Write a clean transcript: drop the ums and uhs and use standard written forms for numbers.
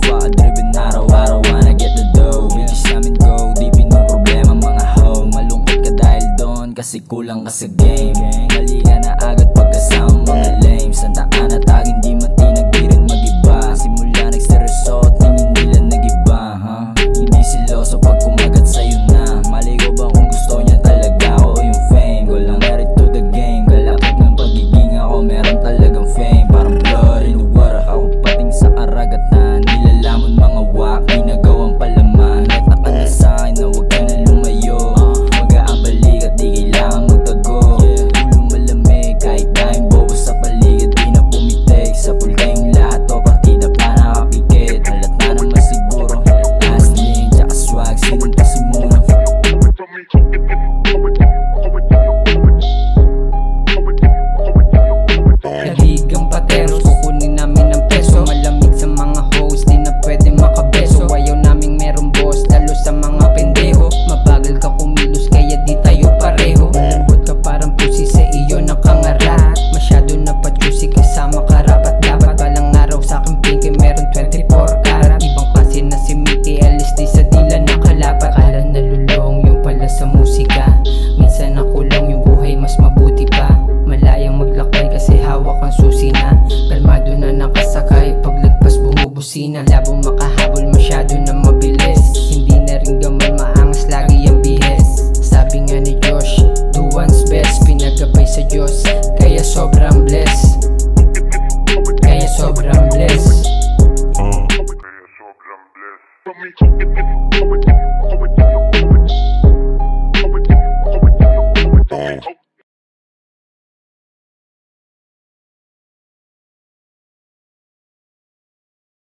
waka driven araw-araw wanna get the dough. Bitches namin go, di pinong problema mga hoe. Malungkot ka dahil doon kasi kulang ka sa game. Mali ka na agad pagkasama mga lame. Sandaan at aging di matinag, di rin mag-iba. Simula nagseryoso, tingin nila nag-iba, Hindi siloso pag kumagat sa'yo na. Mali ko ba kung gusto niya talaga ako yung fame? Ko lang married to the game. Kalapit ng pagiging ako, meron talagang fame. Parang blood in the water, ako pating sa karagatan. Nilalamon mga wak, ginagawang palaman. Nagtaka ka na sa'kin na huwag ka na lumayo. Magaang balik at di kailangan magtago. Ulo malamig kahit tayong bobo sa paligid, di na pumitik. Sa pool kayong lahat o partida pa nakapikit. Halata naman siguro, hustling tsaka swag, sinuntasin muna. Kaibigang pateros, kukunin namin ang peso. Malamig sa mga host, di na pwede makabeso. Ayaw naming merong boss, lalo sa mga pendeho. Mabagal ka kumilos, kaya di tayo pareho. Malambot ka parang pusi, sa iyo nakangarat. Masyado na pa-juicy, kasama karapat dapat. Balang araw sa akin pinky, meron 24 karat. Ibang klase na si Mickey, LSD sa dila nakalapat. Kala nalulong, yung pala sa musika. Minsan nakulong, yung buhay mas mabuti pa. Malayang maglakbay kasi hawak ang susi na. Kalmado na nakasakay, paglagpas bumubusina. Labo makahabol, masyado na mabilis. Hindi na rin gamal, maangas lagi ang bihes. Sabi nga ni Josh, do one's best. Pinagabay sa Diyos, kaya sobrang bless. Kaya sobrang bless. Kaya sobrang bless.